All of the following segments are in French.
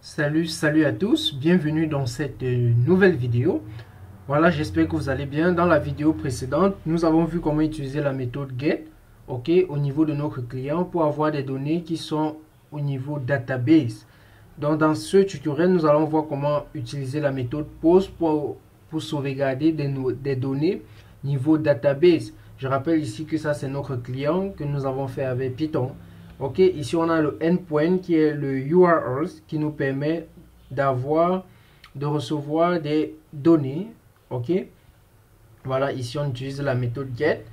Salut à tous, bienvenue dans cette nouvelle vidéo. Voilà, j'espère que vous allez bien. Dans la vidéo précédente, nous avons vu comment utiliser la méthode GET, ok, au niveau de notre client pour avoir des données qui sont au niveau database. Donc dans ce tutoriel, nous allons voir comment utiliser la méthode POST pour sauvegarder des données niveau database. Je rappelle ici que ça c'est notre client que nous avons fait avec Python. Ok, ici on a le endpoint qui est le URL qui nous permet de recevoir des données. Ok, voilà, ici on utilise la méthode get.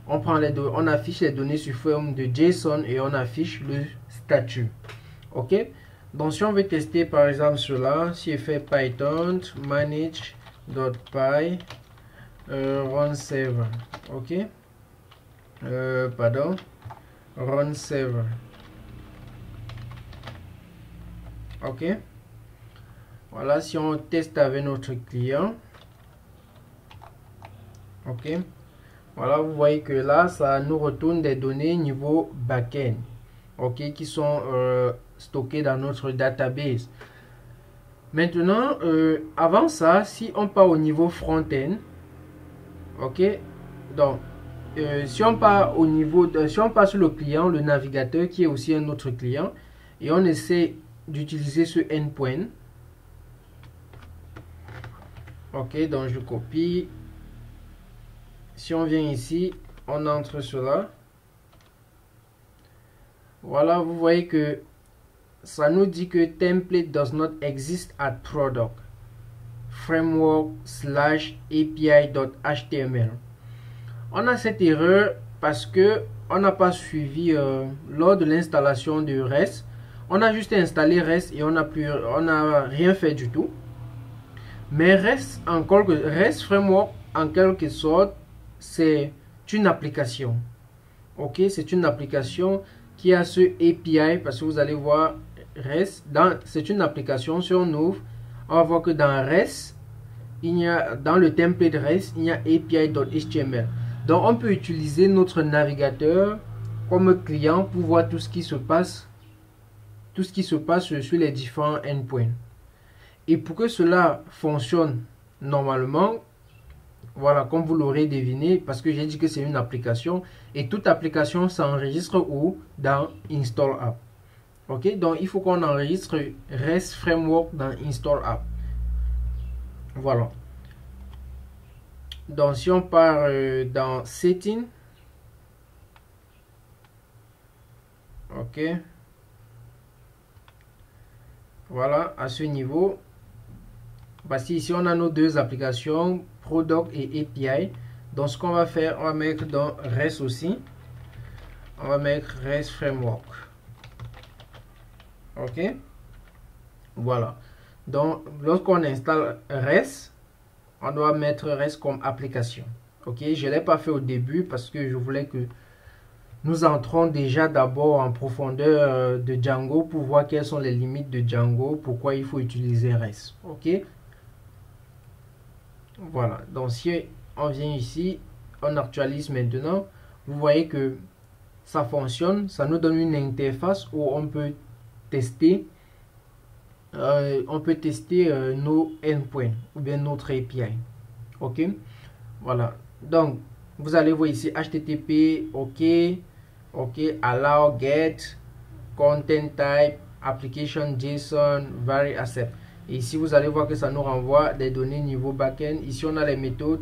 On affiche les données sous forme de JSON et on affiche le statut. Ok, donc si on veut tester par exemple cela, si je fais python manage.py run server, ok, pardon, run server. Ok, voilà, si on teste avec notre client, ok, voilà, vous voyez que là ça nous retourne des données niveau backend, ok, qui sont stockées dans notre database. Maintenant, avant ça, si on part au niveau front-end, ok, donc si on part au niveau si on passe sur le client, le navigateur qui est aussi un autre client, et on essaie d'utiliser ce endpoint. Ok, donc je copie. Si on vient ici, on entre cela. Voilà, vous voyez que ça nous dit que template does not exist at product framework/api.html. On a cette erreur parce que on n'a pas suivi lors de l'installation de REST. On a juste installé REST et on n'a rien fait du tout. Mais REST Framework, en quelque sorte, c'est une application. Ok, c'est une application qui a ce API, parce que vous allez voir REST, c'est une application. Si on ouvre, on va voir que dans REST, dans le template REST, il y a API.html. Donc on peut utiliser notre navigateur comme client pour voir tout ce qui se passe sur les différents endpoints. Et pour que cela fonctionne normalement, voilà, comme vous l'aurez deviné, parce que j'ai dit que c'est une application, et toute application s'enregistre où? Dans Install App. Ok, donc il faut qu'on enregistre REST Framework dans Install App. Voilà. Donc si on part dans Setting, ok, voilà, à ce niveau, parce qu'ici on a nos deux applications, Product et API. Donc ce qu'on va faire, on va mettre dans REST aussi, on va mettre REST Framework. Ok, voilà. Donc lorsqu'on installe REST, on doit mettre REST comme application. Ok, je ne l'ai pas fait au début parce que je voulais que nous entrons déjà d'abord en profondeur de Django pour voir quelles sont les limites de Django, pourquoi il faut utiliser REST. Ok, voilà. Donc si on vient ici, on actualise maintenant, vous voyez que ça fonctionne, ça nous donne une interface où on peut tester nos endpoints ou bien notre API. Ok, voilà. Donc vous allez voir ici HTTP, ok, allow, get, content type, application JSON, vary, accept. Et ici vous allez voir que ça nous renvoie des données niveau backend. Ici on a les méthodes.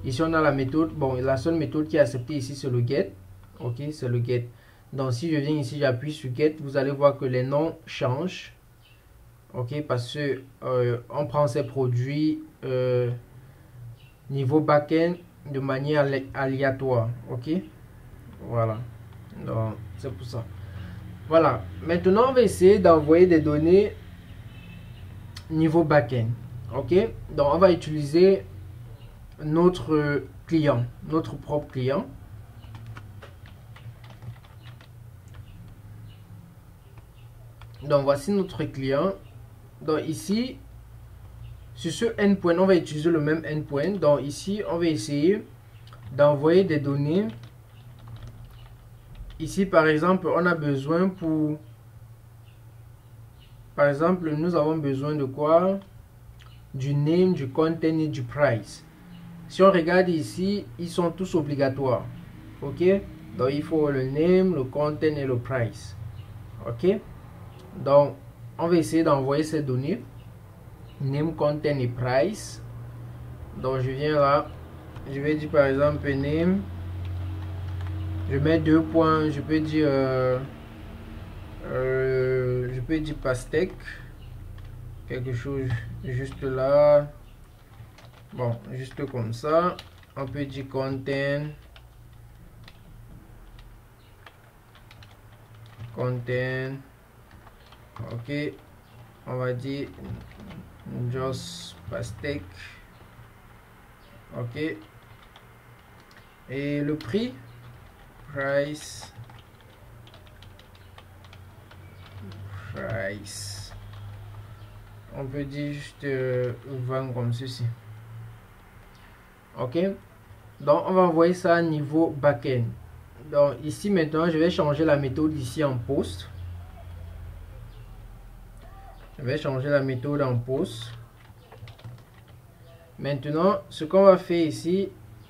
Ici on a la méthode. Bon, la seule méthode qui est acceptée ici c'est le get. Ok, c'est le get. Donc si je viens ici, j'appuie sur get, vous allez voir que les noms changent. Ok, parce que on prend ces produits niveau backend de manière aléatoire. Ok, voilà. Donc c'est pour ça. Voilà, maintenant on va essayer d'envoyer des données niveau backend. Ok, donc on va utiliser notre client, notre propre client. Donc voici notre client. Donc ici, sur ce endpoint, on va utiliser le même endpoint. Donc ici, on va essayer d'envoyer des données. Ici, par exemple, on a besoin pour par exemple, nous avons besoin de quoi? Du name, du content et du price. Si on regarde ici, ils sont tous obligatoires. Ok? Donc, il faut le name, le content et le price. Ok? Donc, on va essayer d'envoyer ces données. Name, content et price. Donc, je viens là. Je vais dire par exemple name. Je mets 2 points. Je peux dire pastèque. Quelque chose juste là. Bon, juste comme ça. On peut dire content. Content. Ok. On va dire just pastèque. Ok. Et le prix. Price. On peut dire juste 20 comme ceci. Ok. Donc on va envoyer ça à niveau backend. Donc ici maintenant je vais changer la méthode ici en post. Je vais changer la méthode en post. Maintenant ce qu'on va faire ici,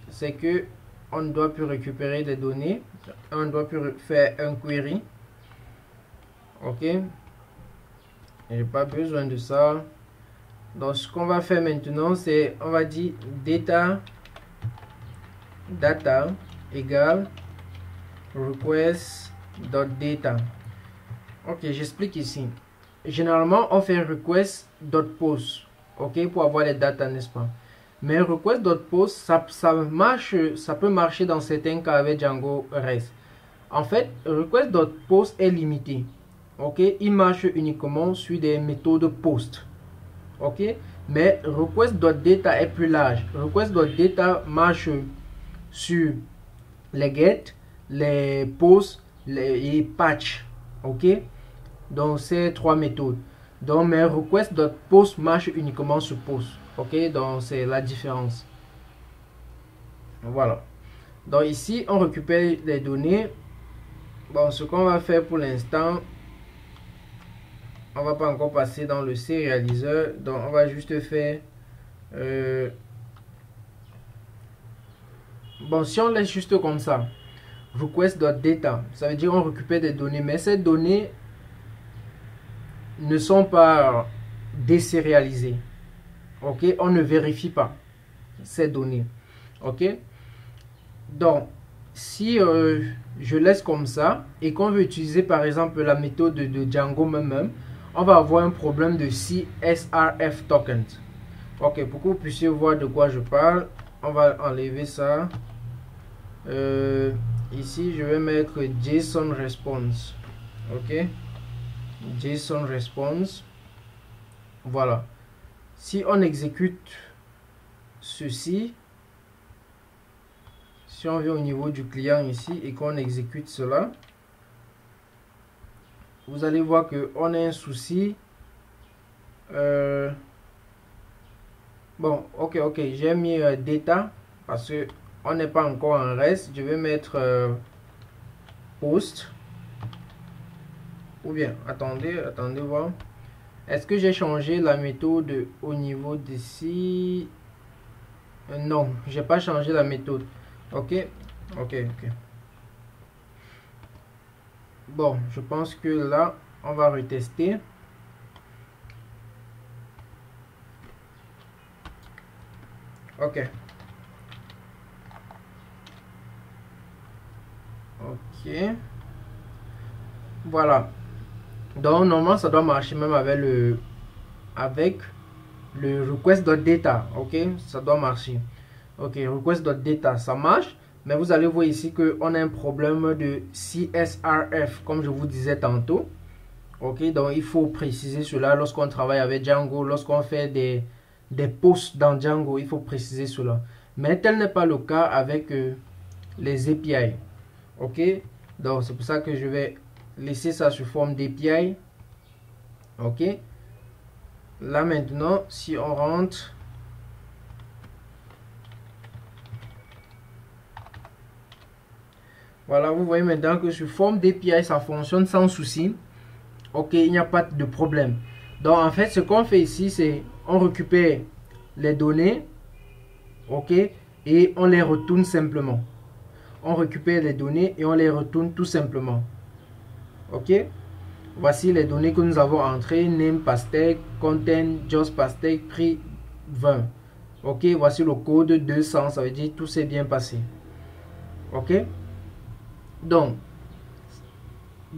c'est que on ne doit plus récupérer des données. On doit plus faire un query. Ok. J'ai pas besoin de ça. Donc ce qu'on va faire maintenant, c'est on va dire data égale request.data. Ok, j'explique ici. Généralement on fait request.post, ok, pour avoir les datas, n'est-ce pas? Mais request.post ça marche, ça peut marcher dans certains cas avec Django REST. En fait, request.post est limité. Ok, il marche uniquement sur des méthodes post. Ok, mais request.data est plus large. Request.data marche sur les get, les posts, les patch. Ok, donc ces 3 méthodes. Donc mais request.post marche uniquement sur post. Ok, donc c'est la différence. Voilà. Donc ici on récupère les données. Bon, ce qu'on va faire pour l'instant, on va pas encore passer dans le serializer, donc on va juste faire bon, si on laisse juste comme ça request.data, ça veut dire on récupère des données, mais ces données ne sont pas désérialisées. Ok, on ne vérifie pas ces données. Ok, donc si je laisse comme ça et qu'on veut utiliser par exemple la méthode de Django même, on va avoir un problème de CSRF tokens. Ok, pour que vous puissiez voir de quoi je parle, on va enlever ça. Ici, je vais mettre JSON response. Ok, JSON response. Voilà. Si on exécute ceci, si on vient au niveau du client ici et qu'on exécute cela, vous allez voir que on a un souci. Bon, ok, j'ai mis data parce que on n'est pas encore en REST. Je vais mettre post. Ou bien, attendez voir. Est-ce que j'ai changé la méthode au niveau d'ici? Non, j'ai pas changé la méthode. Ok. Bon, je pense que là, on va retester. Ok. Voilà. Donc normalement ça doit marcher même avec le request.data. Ok, ça doit marcher. Ok, request.data ça marche, mais vous allez voir ici que on a un problème de CSRF comme je vous disais tantôt. Ok, donc il faut préciser cela lorsqu'on travaille avec Django, lorsqu'on fait des posts dans Django, il faut préciser cela. Mais tel n'est pas le cas avec les API. Ok, donc c'est pour ça que je vais laisser ça sous forme d'API. Ok, là maintenant si on rentre, voilà, vous voyez maintenant que sous forme d'API ça fonctionne sans souci. Ok, il n'y a pas de problème. Donc en fait, ce qu'on fait ici, c'est on récupère les données, ok, et on les retourne simplement. On récupère les données et on les retourne tout simplement. Ok, voici les données que nous avons entrées: name pastèque, content just pastèque, prix 20. Ok, voici le code 200, ça veut dire tout s'est bien passé. Ok, donc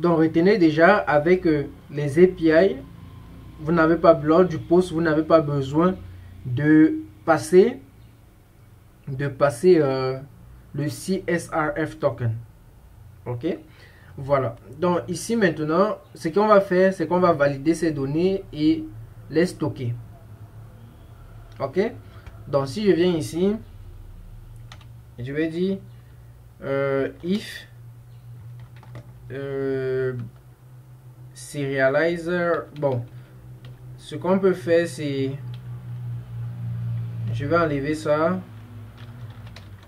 retenez déjà avec les API, vous n'avez pas, lors du post, vous n'avez pas besoin de passer le CSRF token. Ok, voilà. Donc ici maintenant, ce qu'on va faire, c'est qu'on va valider ces données et les stocker. Ok, donc si je viens ici, je vais dire if serializer. Bon, ce qu'on peut faire, c'est, je vais enlever ça.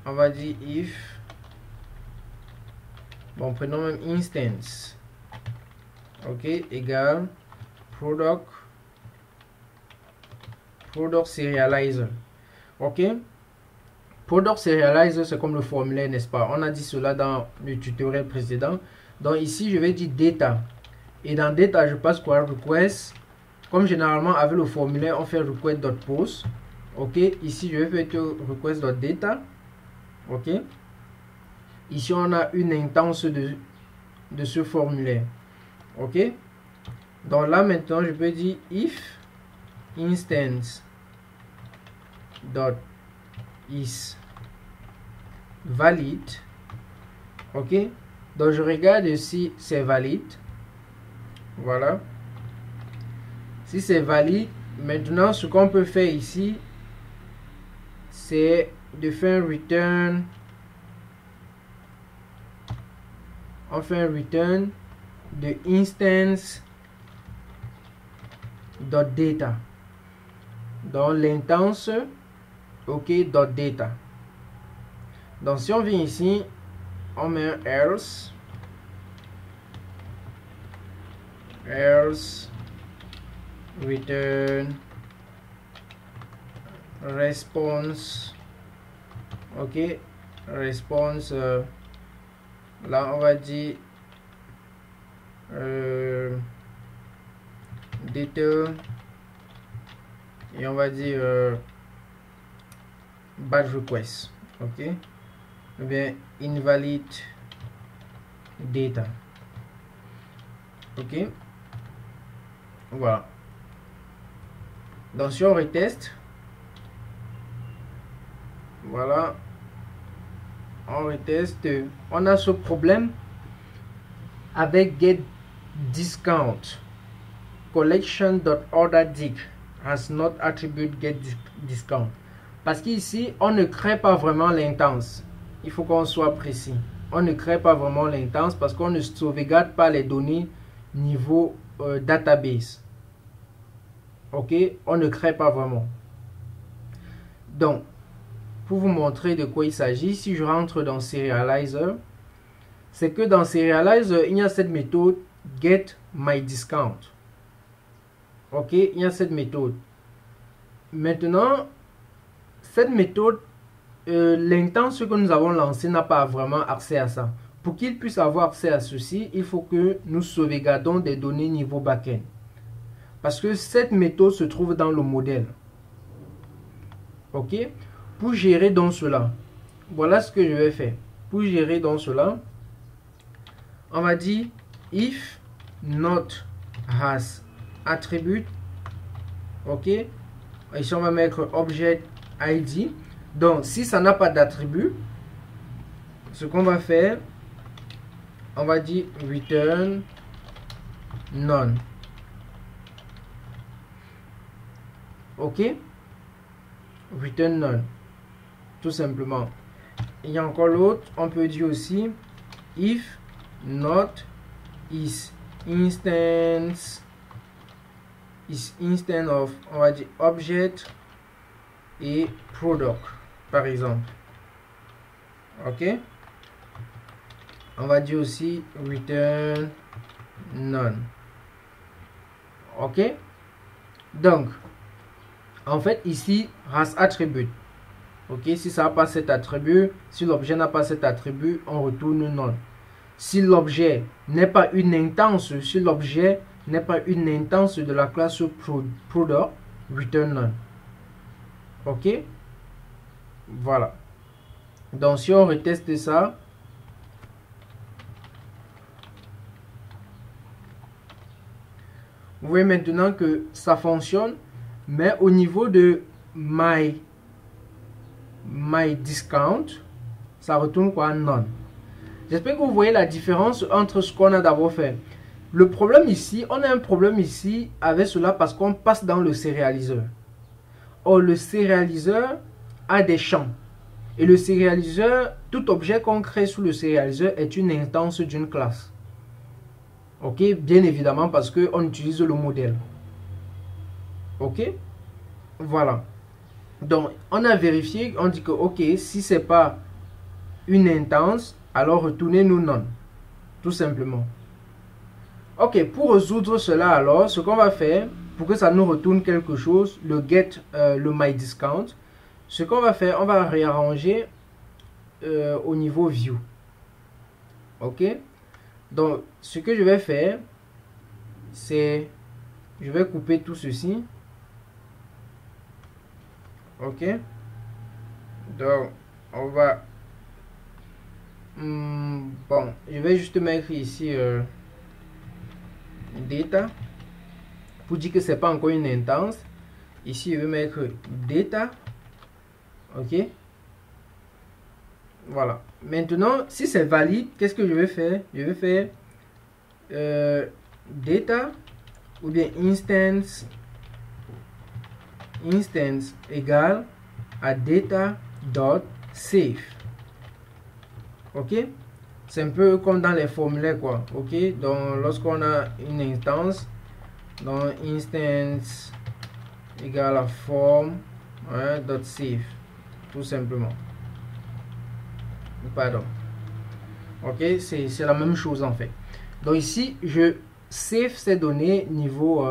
On va dire if, bon, prenons même instance, ok, égale product serializer. Ok, product serializer, c'est comme le formulaire, n'est-ce pas? On a dit cela dans le tutoriel précédent. Donc ici je vais dire data, et dans data je passe quoi? Request. Comme généralement avec le formulaire on fait request.post. ok, ici je vais faire request.data. ok, ici on a une instance de ce formulaire. Ok, donc là maintenant je peux dire if instance dot is valid. Ok, donc je regarde si c'est valide. Voilà, si c'est valide, maintenant ce qu'on peut faire ici, c'est de faire un return. On fait un return de instance .data, dans l'instance, ok, .data. Donc si on vient ici, on met un else return response. Ok, response, là on va dire data, et on va dire batch request. Ok, ou bien invalid data. Ok, voilà. Donc si on reteste, voilà, on reteste, on a ce problème avec get discount collection.orderDict has not attribute get discount, parce qu'ici on ne crée pas vraiment l'instance. Il faut qu'on soit précis, on ne crée pas vraiment l'instance parce qu'on ne sauvegarde pas les données niveau database. Ok, on ne crée pas vraiment. Donc pour vous montrer de quoi il s'agit, si je rentre dans Serializer, c'est que dans Serializer, il y a cette méthode getMyDiscount. Ok, il y a cette méthode. Maintenant, cette méthode, l'instance que nous avons lancée n'a pas vraiment accès à ça. Pour qu'il puisse avoir accès à ceci, il faut que nous sauvegardons des données niveau backend. Parce que cette méthode se trouve dans le modèle. Ok, pour gérer donc cela, voilà ce que je vais faire. Pour gérer donc cela, on va dire if not has attribute. Ok, ici on va mettre object id. Donc si ça n'a pas d'attribut, ce qu'on va faire, on va dire return none. Ok, return none, tout simplement. Il y a encore l'autre, on peut dire aussi if not is instance of, on va dire object et product par exemple. Ok, on va dire aussi return none. Ok, Donc, en fait, ici, has attribute. Ok, si ça n'a pas cet attribut, si l'objet n'a pas cet attribut, on retourne none. Si l'objet n'est pas une instance, si l'objet n'est pas une instance de la classe product, return none. Ok, voilà. Donc, si on reteste ça, vous voyez maintenant que ça fonctionne, mais au niveau de my discount, ça retourne quoi? None. J'espère que vous voyez la différence entre ce qu'on a d'abord fait. Le problème ici, on a un problème ici avec cela parce qu'on passe dans le sérialiseur. Or, le sérialiseur a des champs. Et le sérialiseur, tout objet qu'on crée sous le sérialiseur est une instance d'une classe. Ok, bien évidemment parce qu'on utilise le modèle. Ok, voilà. Donc, on a vérifié, on dit que ok, si c'est pas une instance, alors retournez-nous none. Tout simplement. Ok, pour résoudre cela alors, ce qu'on va faire, pour que ça nous retourne quelque chose, le get, le myDiscount, ce qu'on va faire, on va réarranger au niveau view. Ok, donc ce que je vais faire, c'est, je vais couper tout ceci. Ok, donc on va, bon, je vais juste mettre ici data pour dire que c'est pas encore une instance. Ici je vais mettre data. Ok, voilà. Maintenant, si c'est valide, qu'est-ce que je vais faire? Je vais faire data ou bien instance égale à data.save. Ok, c'est un peu comme dans les formulaires quoi. Ok, donc lorsqu'on a une instance, donc instance égale à form, hein, .save, tout simplement. Pardon. Ok, c'est la même chose en fait. Donc ici, je save ces données niveau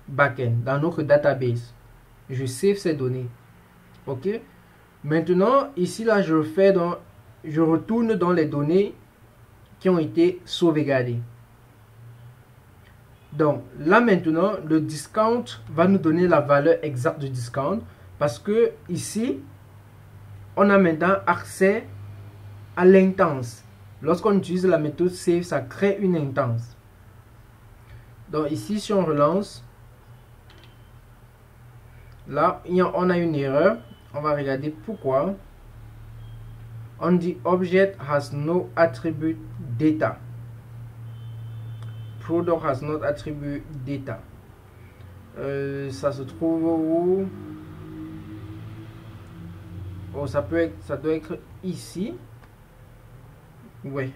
backend dans notre database. Je save ces données. Ok. Maintenant, ici là, je retourne dans les données qui ont été sauvegardées. Donc là maintenant, le discount va nous donner la valeur exacte du discount parce que ici, on a maintenant accès à l'instance. Lorsqu'on utilise la méthode save, ça crée une instance. Donc ici, si on relance, là, on a une erreur. On va regarder pourquoi. On dit object has no attribute data. Product has not attribute data. Ça se trouve où? Oh, ça doit être ici. Oui.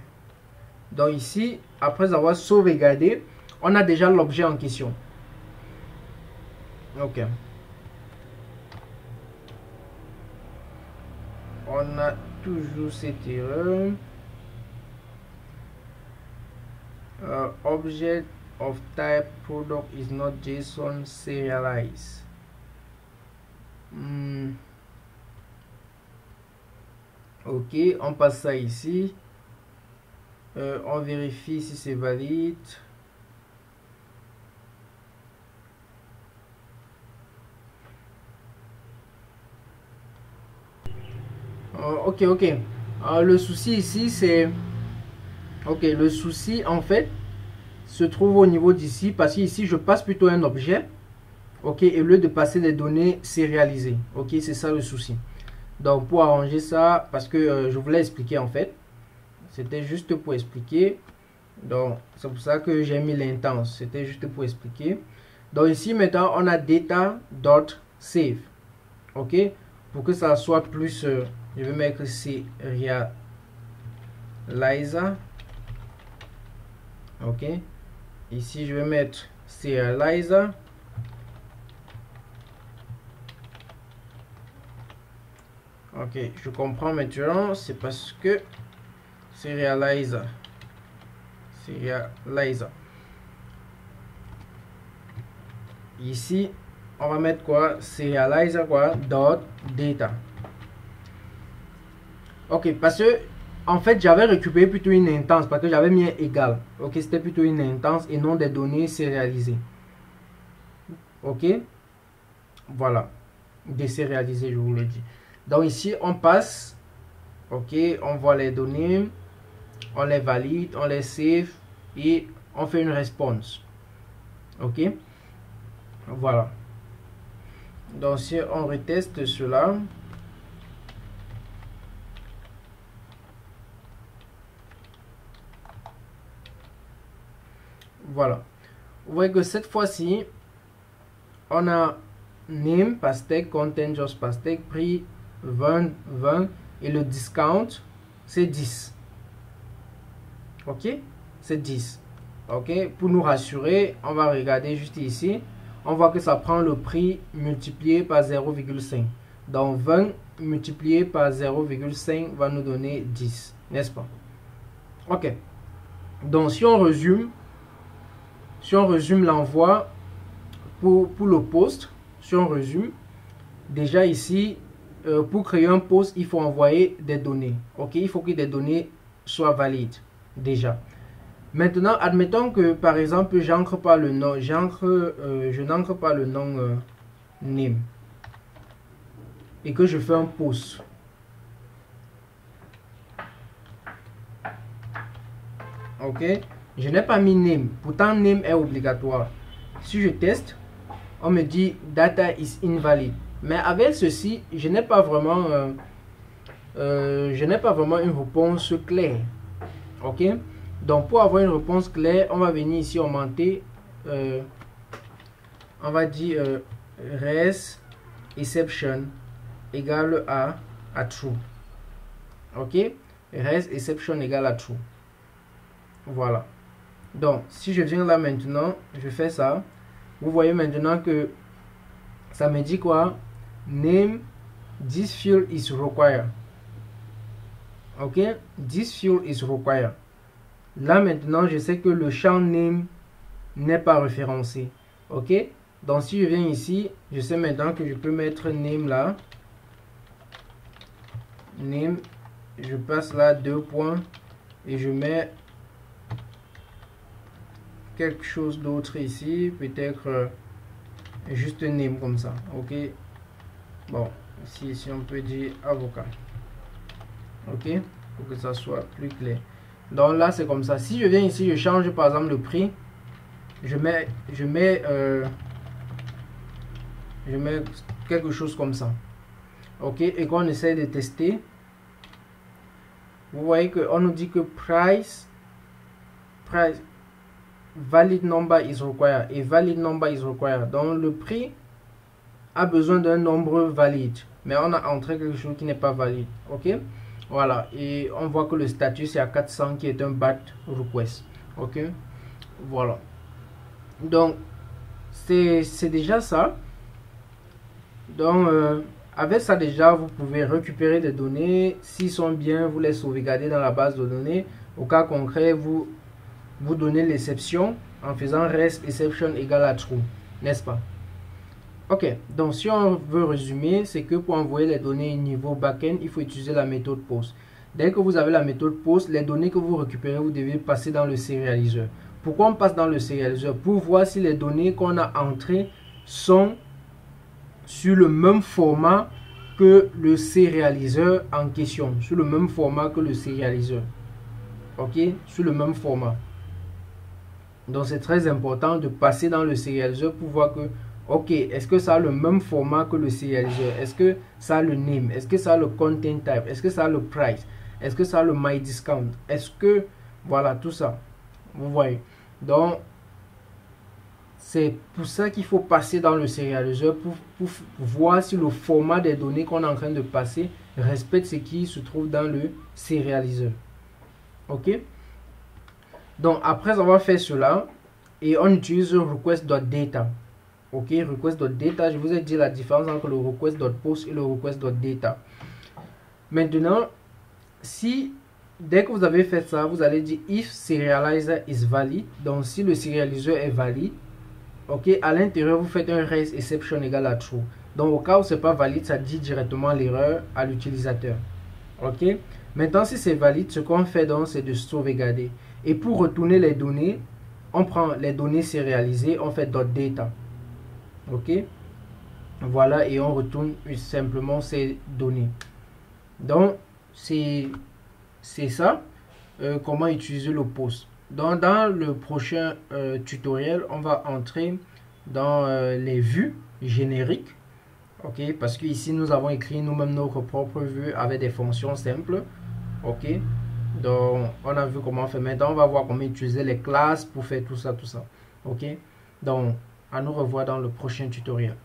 Donc ici, après avoir sauvegardé, on a déjà l'objet en question. Ok. On a toujours cette erreur. Object of type product is not JSON serialized. Ok, on passe ça ici. On vérifie si c'est valide. Ok. Le souci ici, c'est... Ok, le souci, en fait, se trouve au niveau d'ici. Parce qu'ici, je passe plutôt un objet. Ok, et au lieu de passer les données sérialisées. Ok, c'est ça le souci. Donc, pour arranger ça, parce que je voulais expliquer, en fait. C'était juste pour expliquer. Donc, c'est pour ça que j'ai mis l'instance. C'était juste pour expliquer. Donc, ici, maintenant, on a data.save. Ok, pour que ça soit plus... je vais mettre serializer. Ok, ici je vais mettre serializer. Ok, je comprends maintenant. C'est parce que serializer. Ici on va mettre quoi? Serializer quoi? Dot data. Ok, parce que en fait j'avais récupéré plutôt une instance parce que j'avais mis un égal. Ok, c'était plutôt une instance et non des données sérialisées. Ok, voilà, désérialisé, je vous le dis. Donc ici on passe, ok, on voit les données, on les valide, on les save et on fait une réponse. Ok, voilà. Donc si on reteste cela, voilà, vous voyez que cette fois-ci on a name pastèque, content just pastèque, prix 20 et le discount c'est 10. Ok, c'est 10. Ok, pour nous rassurer, on va regarder juste ici. On voit que ça prend le prix multiplié par 0,5. Donc 20 multiplié par 0,5 va nous donner 10, n'est-ce pas? Ok, donc si on résume l'envoi pour le post, si on résume, déjà ici, pour créer un post, il faut envoyer des données. Ok, il faut que des données soient valides déjà. Maintenant, admettons que par exemple, j'encre pas le nom, je n'encre pas le nom name et que je fais un post. Ok, je n'ai pas mis name, pourtant name est obligatoire. Si je teste, on me dit data is invalid. Mais avec ceci, je n'ai pas vraiment une réponse claire. Ok, donc pour avoir une réponse claire, on va venir ici augmenter, on va dire res exception égale à true. Ok, res exception égale à true. Voilà. Donc si je viens là maintenant, je fais ça. Vous voyez maintenant que ça me dit quoi? Name, this field is required. Ok, this field is required. Là maintenant, je sais que le champ name n'est pas référencé. Ok, donc si je viens ici, je sais maintenant que je peux mettre name là. Name, je passe là 2 points et je mets quelque chose d'autre ici, peut-être juste name comme ça. Ok, bon, ici on peut dire avocat. Ok, pour que ça soit plus clair. Donc là c'est comme ça. Si je viens ici, je change par exemple le prix, je mets quelque chose comme ça. Ok, et qu'on essaie de tester, vous voyez que on nous dit que price valid number is required et valid number is required. Donc le prix a besoin d'un nombre valide, mais on a entré quelque chose qui n'est pas valide. Ok, voilà, et on voit que le statut c'est à 400 qui est un BAT request. Ok, voilà, donc c'est déjà ça. Donc avec ça déjà vous pouvez récupérer des données. S'ils sont bien, vous les sauvegardez dans la base de données. Au cas concret, vous donnez l'exception en faisant rest exception égale à true, n'est-ce pas? Ok, donc si on veut résumer, c'est que pour envoyer les données niveau backend, il faut utiliser la méthode post. Dès que vous avez la méthode post, les données que vous récupérez, vous devez passer dans le sérialiseur. Pourquoi on passe dans le sérialiseur? Pour voir si les données qu'on a entrées sont sur le même format que le sérialiseur en question. Sur le même format que le sérialiseur. Ok, sur le même format. Donc c'est très important de passer dans le sérialiseur pour voir que ok, est-ce que ça a le même format que le sérialiseur? Est-ce que ça a le name? Est-ce que ça a le content type? Est-ce que ça a le price? Est-ce que ça a le my discount? Est-ce que, voilà, tout ça. Vous voyez. Donc, c'est pour ça qu'il faut passer dans le sérialiseur pour voir si le format des données qu'on est en train de passer respecte ce qui se trouve dans le sérialiseur. Ok? Donc, après avoir fait cela, et on utilise request.data. Ok, request.data, je vous ai dit la différence entre le request.post et le request.data. Maintenant, si dès que vous avez fait ça, vous allez dire if serializer is valid. Donc si le serialiseur est valide, ok, à l'intérieur vous faites un raise exception égale à true. Donc au cas où c'est pas valide, ça dit directement l'erreur à l'utilisateur. Ok, maintenant si c'est valide, ce qu'on fait donc c'est de sauvegarder. Et pour retourner les données, on prend les données sérialisées, on fait .data. Ok, voilà, et on retourne simplement ces données. Donc c'est ça, comment utiliser le post. Donc dans le prochain tutoriel, on va entrer dans les vues génériques. Ok, parce que ici nous avons écrit nous-mêmes notre propre vue avec des fonctions simples. Ok, donc on a vu comment faire. Maintenant on va voir comment utiliser les classes pour faire tout ça. Ok, donc à nous revoir dans le prochain tutoriel.